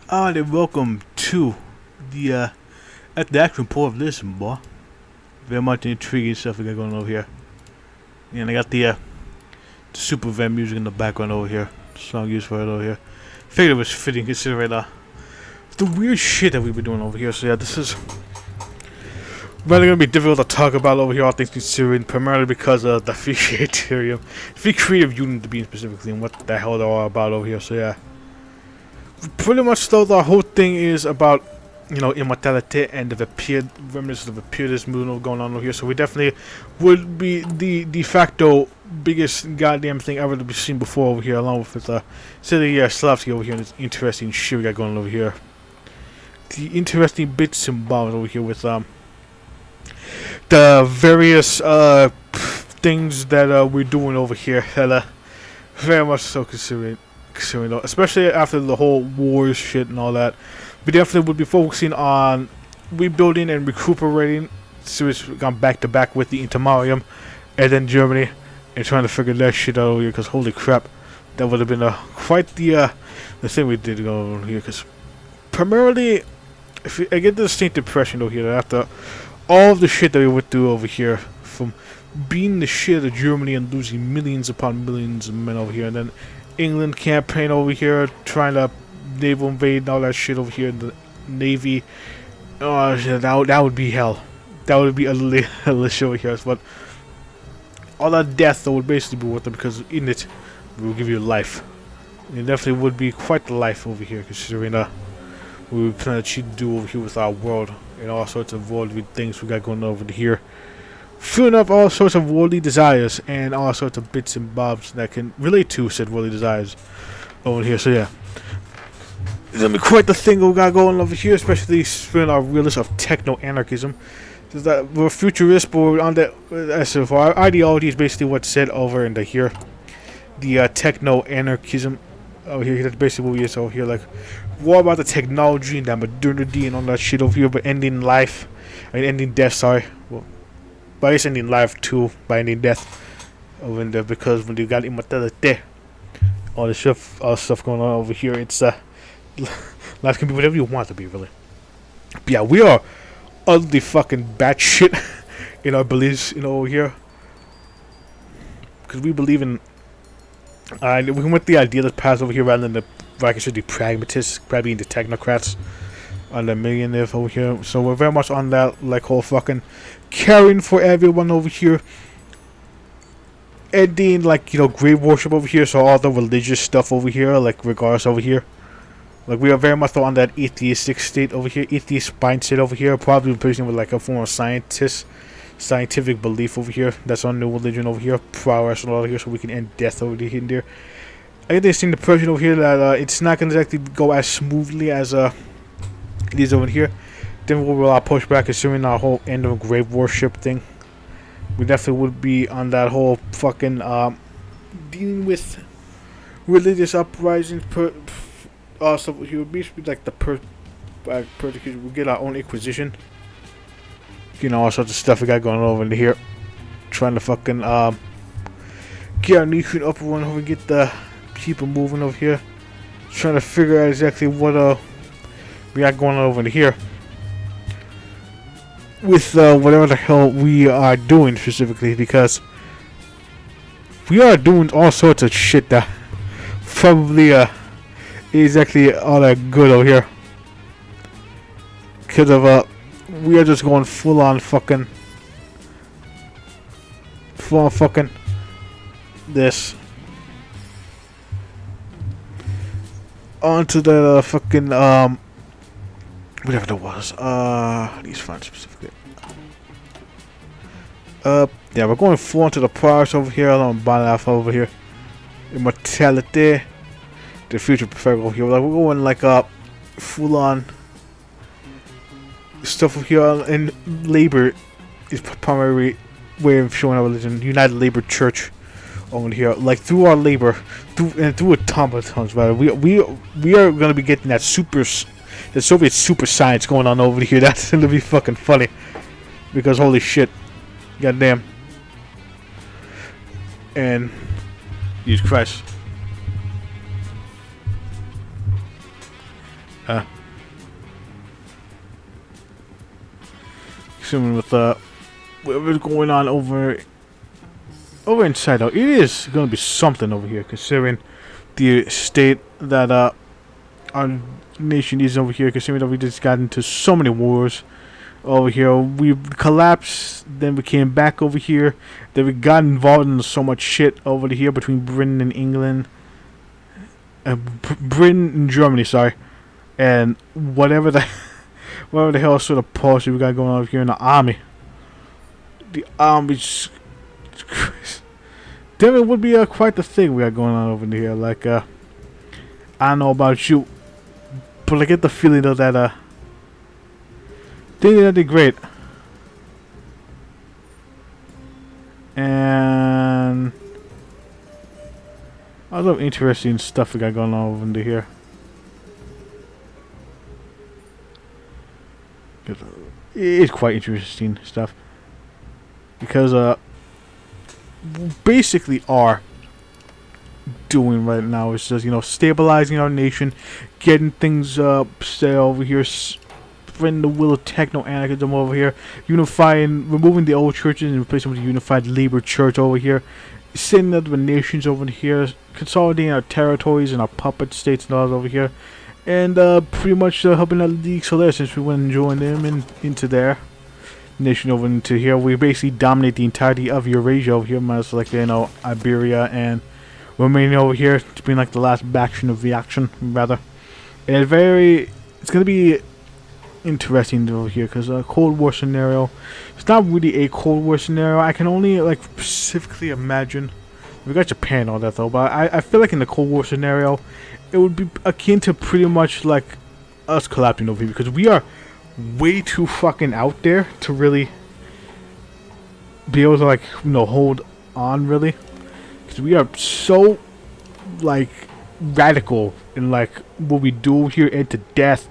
And welcome to the at the action part of this, boy. Very much intriguing stuff we got going on over here. And I got the super van music in the background over here. Song used for it over here. Figured it was fitting considering the weird shit that we've been doing over here. So yeah, this is really gonna be difficult to talk about over here, all things considering, primarily because of the Ethereum, creative unit being specifically, and what the hell they're all about over here. So yeah. Pretty much though, the whole thing is about, immortality and the remnants of the Vampirist movement going on over here. So we definitely would be the de facto biggest goddamn thing ever to be seen before over here, along with City Slavsky over here and this interesting shit we got going on over here. The interesting bits and bobs over here with the various things that we're doing over here that very much so considering though, especially after the whole wars shit and all that. We definitely would be focusing on rebuilding and recuperating. So it's gone back to back with the Intermarium and then Germany and trying to figure that shit out over here, because holy crap, that would have been quite the thing we did go over here. Because primarily, I get the distinct impression over here that after all of the shit that we went through over here, from being the shit of Germany and losing millions upon millions of men over here, and then England campaign over here, trying to naval invade and all that shit over here in the Navy. Oh, yeah, that would be hell. That would be utterly hellish over here. But all that death though would basically be worth it, because in it we will give you life. It definitely would be quite the life over here, considering what we plan to do over here with our world and all sorts of worldly things we got going on over here. Filling up all sorts of worldly desires and all sorts of bits and bobs that can relate to said worldly desires over here. So yeah, it's gonna be quite the thing we got going over here, especially spilling our realist of techno-anarchism. That we're futurists, but we're on the so our ideology is basically what's said over in here. The techno-anarchism over here, that's basically what we is over here. Like, what about the technology and the modernity and all that shit over here, but ending life, ending death, sorry. Well, but it's ending life too by ending death over in there, because when you got immortality, all the stuff going on over here, it's life can be whatever you want to be, really. But yeah, we are utterly fucking batshit in our beliefs, over here, because we believe in we went with the idealist path over here rather than the pragmatists, probably the technocrats on the millionaires over here. So we're very much on that, like, whole fucking caring for everyone over here, ending, like, grave worship over here. So all the religious stuff over here, like, regardless over here, like, we are very much on that atheistic state over here, atheist mindset over here, probably replacing with like a form of scientific belief over here. That's our new religion over here, prowess and all over here, so we can end death over here and there. I get this thing, the impression over here that it's not going to exactly go as smoothly as it is over here. Then we will push back, assuming our whole end of grave worship thing. We definitely would be on that whole fucking dealing with religious uprisings. So he would basically like the persecution. We get our own inquisition. All sorts of stuff we got going on over here. Trying to fucking get our nation up and run over, get the people moving over here. Trying to figure out exactly what we got going on over here with whatever the hell we are doing specifically, because we are doing all sorts of shit that probably is exactly all that good over here, because of we are just going full on fucking this onto the fucking whatever it was, these funds specifically. Yeah, we're going full onto the priors over here, along Banaf over here, immortality, the future perfect over here. Like, we're going like full on stuff over here, and labor is primary way of showing our religion. United Labor Church over here, like, through our labor, through automatons, rather, we are gonna be getting that the Soviet super science going on over here. That's gonna be fucking funny, because holy shit, goddamn, and Jesus Christ. Assuming with whatever's going on over inside, though, it is gonna be something over here, considering the state that our nation is over here. Considering that we just got into so many wars over here, we collapsed, then we came back over here, then we got involved in so much shit over here between Britain and England, Britain and Germany, sorry, and whatever the hell sort of policy we got going on over here in the army. The army's damn, it would be quite the thing we got going on over here. Like, I don't know about you, but I get the feeling though that they did great. And a lot of interesting stuff we got going on over here. It's quite interesting stuff, because basically are doing right now is just, you know, stabilizing our nation, getting things set over here, spreading the will of techno-anarchism over here, unifying, removing the old churches and replacing with a unified labor church over here, setting up the nations over here, consolidating our territories and our puppet states and all over here, and pretty much helping out League Solaire, since we went and joined them into their nation over into here. We basically dominate the entirety of Eurasia over here, minus like, you know, Iberia and Romania over here, to being like the last faction of the action, rather. And it's gonna be interesting over here, because a Cold War scenario, it's not really a Cold War scenario. I can only like specifically imagine, we got Japan and all that though, but I feel like in the Cold War scenario it would be akin to pretty much like us collapsing over here, because we are way too fucking out there to really be able to, like, you know, hold on, really, because we are so like radical in like what we do here, into death,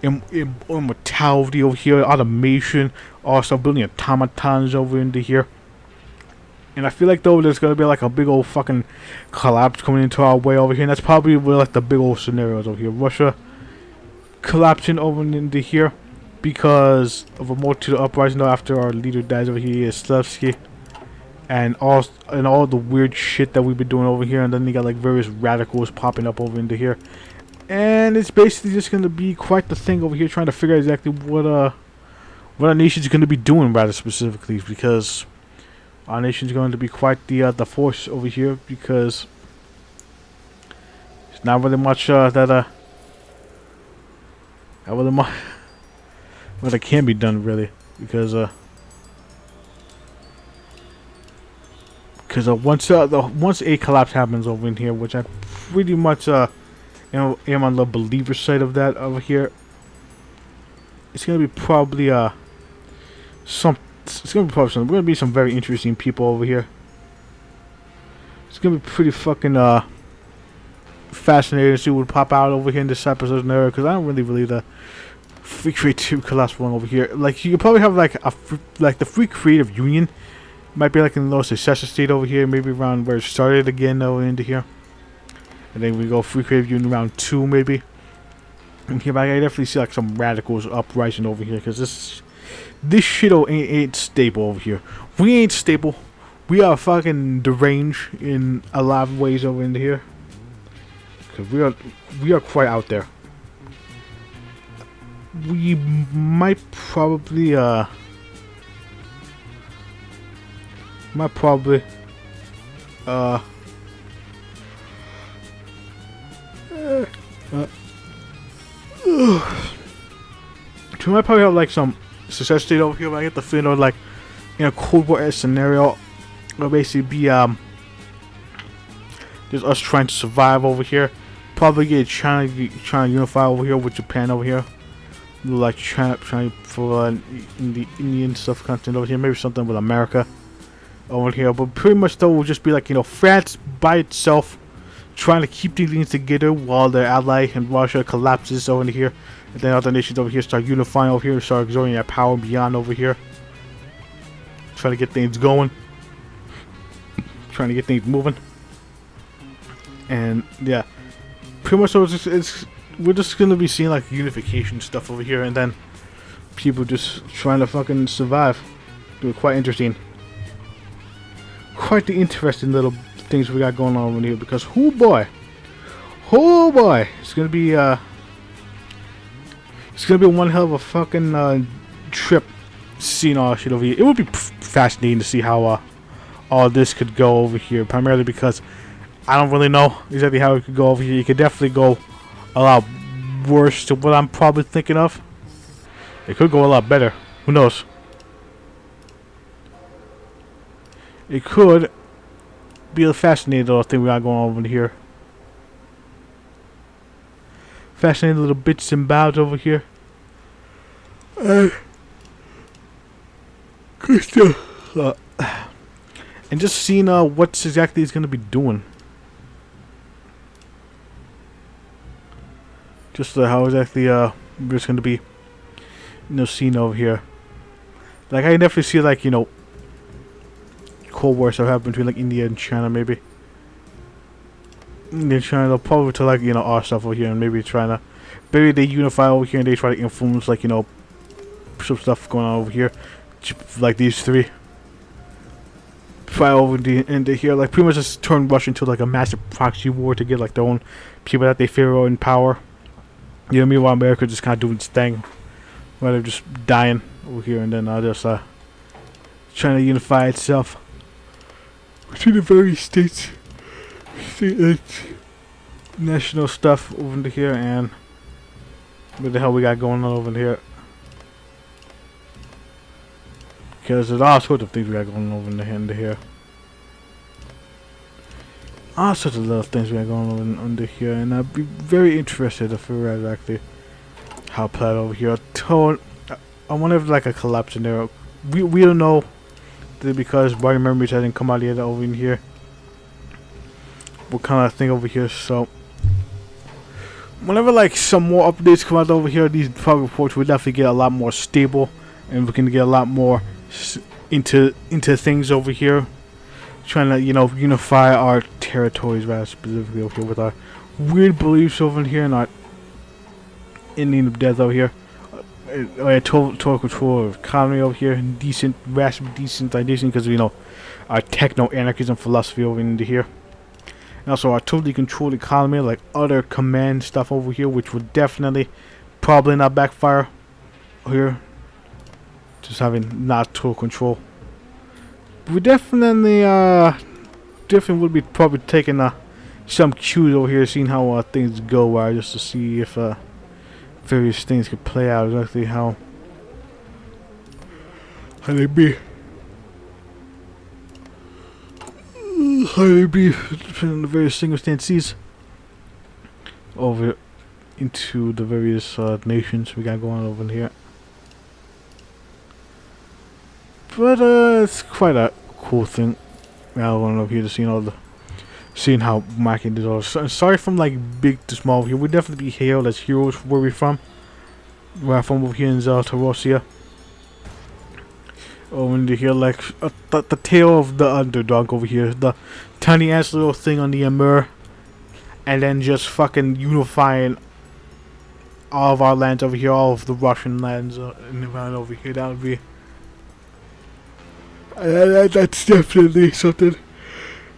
immortality over here, automation, also building automatons over into here. And I feel like though there's gonna be like a big old fucking collapse coming into our way over here, and that's probably where like the big old scenarios over here. Russia collapsing over into here because of a multitude of uprising after our leader dies over here, Slavsky, and all the weird shit that we've been doing over here. And then you got like various radicals popping up over into here, and it's basically just gonna be quite the thing over here, trying to figure out exactly what our nation's gonna be doing, rather specifically, because our nation's going to be quite the force over here, because it's not really much that can be done, really, because once a collapse happens over in here, which I pretty much am on the believer side of that over here, it's gonna be probably it's gonna be probably something. We're gonna be some very interesting people over here. It's gonna be pretty fucking fascinating to see what would pop out over here in this episode and era, because I don't really believe the Free Creative collapse one over here. Like, you could probably have like the Free Creative Union might be like in a little successor state over here, maybe around where it started again over into here, and then we go Free Creative Union round 2 maybe. And here, I definitely see like some radicals uprising over here, because this shit ain't stable over here. We ain't stable. We are fucking deranged in a lot of ways over into here, because we are quite out there. We might probably we might probably have like some success state over here, but I get the feeling like in a Cold War scenario, it'll basically be just us trying to survive over here. Probably get China trying to unify over here with Japan over here, like trying for the Indian stuff content over here. Maybe something with America over here, but pretty much though will just be like, you know, France by itself trying to keep these things together while their ally in Russia collapses over here, and then other nations over here start unifying over here, start exerting their power beyond over here, trying to get things going, trying to get things moving. And yeah, pretty much so it's we're just gonna be seeing like unification stuff over here, and then people just trying to fucking survive. It quite interesting. Quite the interesting little things we got going on over here, because oh boy, it's gonna be one hell of a fucking trip seeing all that shit over here. It would be fascinating to see how all this could go over here, primarily because I don't really know exactly how it could go over here. It could definitely go a lot worse to what I'm probably thinking of. It could go a lot better. Who knows? It could be a fascinating little thing we got going on over here. Fascinating little bits and bobs over here. And just seeing what exactly he's gonna be doing. Just how exactly we're just gonna be, seeing over here. Like I definitely see like Cold War stuff happen between like India and China, maybe. India and China probably to like our stuff over here, and maybe maybe they unify over here and they try to influence like some stuff going on over here, like these three. Fly over into here, like pretty much just turn Russia into like a massive proxy war to get like their own people that they favor in power. Meanwhile America just kind of doing its thing, while they're just dying over here, and then just trying to unify itself between the various states, national stuff over into here, and what the hell we got going on over here. Because there's all sorts of things we got going over into here. All sorts of little things we got going on under here, and I'd be very interested to figure out exactly how it played over here. I wonder if like a collapse in there. We don't know, because Body Memories hasn't come out yet over in here. What kind of thing over here? So whenever like some more updates come out over here, these progress reports will definitely get a lot more stable, and we can get a lot more into things over here, trying to unify our territories, rather specifically over here, with our weird beliefs over here and our ending of death over here. Total control of economy over here, decent, vastly decent, because our techno anarchism philosophy over into here, and also our totally controlled economy, like other command stuff over here, which would definitely probably not backfire here. Just having not total control. We definitely would be probably taking some cues over here, seeing how things go, just to see if various things could play out exactly how they be. Depending on the various circumstances over into the various nations we got going on over here. But it's quite a cool thing. I don't know here to seeing how Maki did all. Sorry from like big to small here. We definitely be hailed as heroes where we're from. Where I'm from over here in Zaltarosia. Over into here, like the tale of the underdog over here. The tiny ass little thing on the Amur. And then just fucking unifying all of our lands over here. All of the Russian lands around over here. That would be... that's definitely something.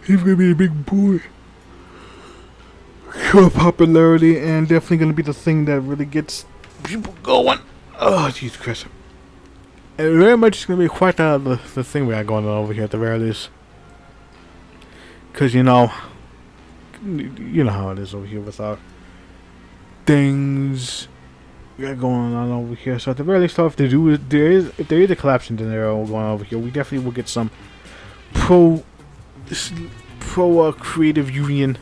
He's gonna be a big boy. Show popularity, and definitely gonna be the thing that really gets people going. Oh, Jesus Christ. And very much it's gonna be quite the thing we got going on over here at the very least. Cause you know how it is over here with our things we got going on over here. So at the very least, if there is a collapse in there going on over here, we definitely will get some pro creative union,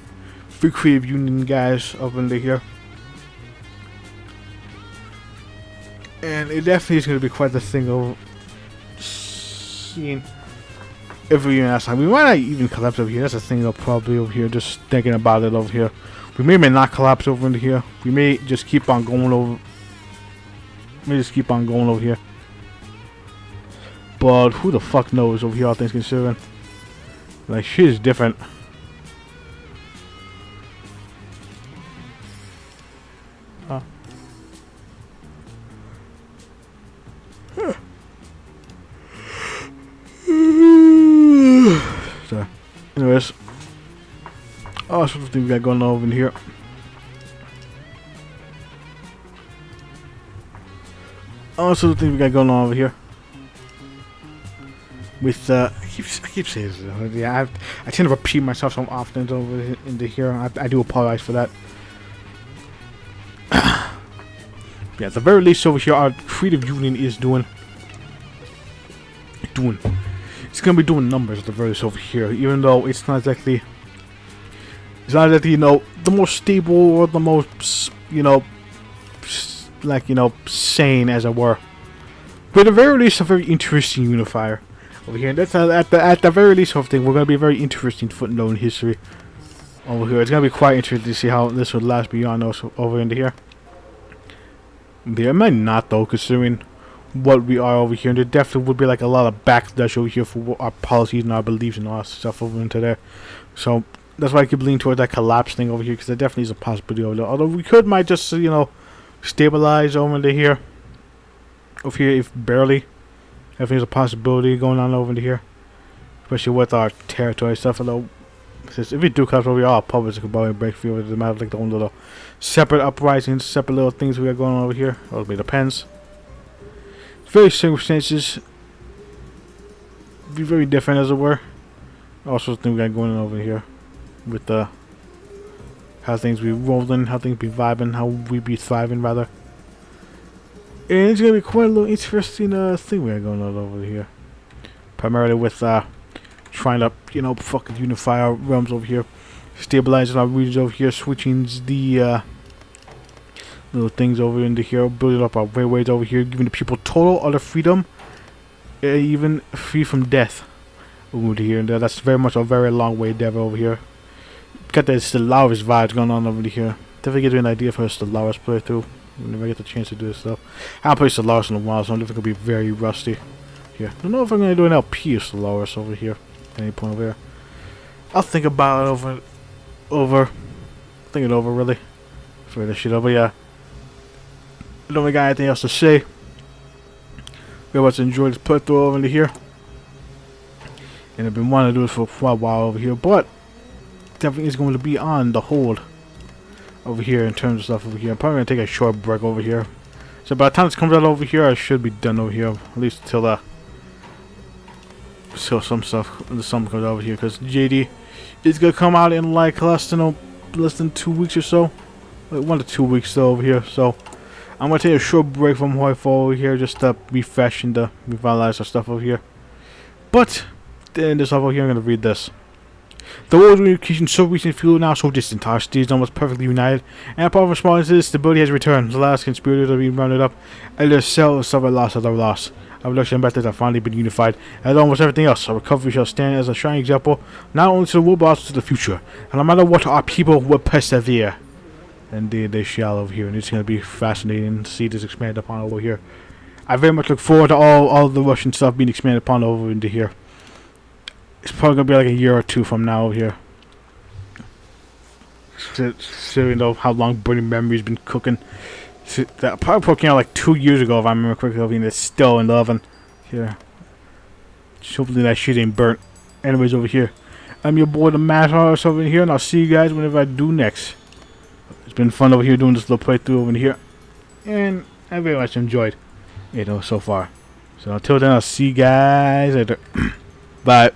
free creative union guys up under here. And it definitely is going to be quite the thing of seeing every last time. We might not even collapse over here. That's the thing, though, probably over here. Just thinking about it over here. We may not collapse over into here. We may just keep on going over. Here. But who the fuck knows over here, all things considering. Like, shit is different. all sorts of things we got going on over in here. All sorts of things we got going on over here. With I keep saying this. Yeah, I tend to repeat myself so often over into here. I do apologize for that. Yeah, at the very least over here, our creative union is doing. It's gonna be doing numbers at the very least over here, even though it's not exactly. It's not exactly, you know, the most stable or the most, you know, like, you know, sane as it were. But at the very least, a very interesting unifier over here. And that's at the very least, hopefully, we're gonna be a very interesting footnote in history over here. It's gonna be quite interesting to see how this would last beyond us over into here. There might not though, considering what we are over here, and there definitely would be like a lot of backlash over here for our policies and our beliefs and all that stuff over into there. So that's why I keep leaning towards that collapse thing over here, because there definitely is a possibility over there. Although we might just, you know, stabilize over into here. Over here, if barely. There's a possibility going on over into here, especially with our territory stuff. Although, if we do collapse over here, all public could probably break free over the matter, like the own little separate uprisings, separate little things we got going on over here. It'll be depends. Various circumstances be very different as it were. Also, things we got going on over here with how things be rolling, how things be vibing, how we be thriving rather. And it's gonna be quite a little interesting thing we got going on over here. Primarily with trying to, you know, fucking unify our realms over here, stabilizing our regions over here, switching the little things over into here, building up our railways over here, giving the people total utter freedom, even free from death over here and there. That's very much a very long way down over here. Got the Stellaris vibes going on over here. Definitely get you an idea for a Stellaris playthrough whenever I get the chance to do this stuff. I haven't played Stellaris in a while, so I'm definitely gonna be very rusty here. I don't know if I'm gonna do an LP of Stellaris over here at any point over here. I'll think about it think it over really. For this shit over, yeah. I don't got anything else to say. Very much enjoyed this playthrough over into here. And I've been wanting to do this for quite a while over here, but definitely is going to be on the hold over here in terms of stuff over here. I'm probably going to take a short break over here. So by the time this comes out over here, I should be done over here. At least till some stuff, the sun comes over here. Because JD is going to come out in like less than 2 weeks or so. Like 1 to 2 weeks though over here. So I'm going to take a short break from Hoifo over here just to refresh and to revitalize our stuff over here. But in this over here, I'm going to read this. The world of communication so recent feel now so distant. Our cities almost perfectly united, and upon response to this, stability has returned. The last conspirators are being rounded up, and their cells suffer loss after loss. Our production methods have finally been unified, and almost everything else, our recovery shall stand as a shining example, not only to the world but also to the future. And no matter what, our people will persevere. Indeed, they shall over here, and it's going to be fascinating to see this expanded upon over here. I very much look forward to all the Russian stuff being expanded upon over into here. It's probably going to be like a year or two from now over here. So you know how long Burning Memory's been cooking. So that probably came out like 2 years ago if I remember correctly, and it's still in the oven. Here. Hopefully that shit ain't burnt. Anyways, over here. I'm your boy the Mad Horse over here, and I'll see you guys whenever I do next. It's been fun over here doing this little playthrough over here. And I very much enjoyed, you know, so far. So until then, I'll see you guys later. Bye.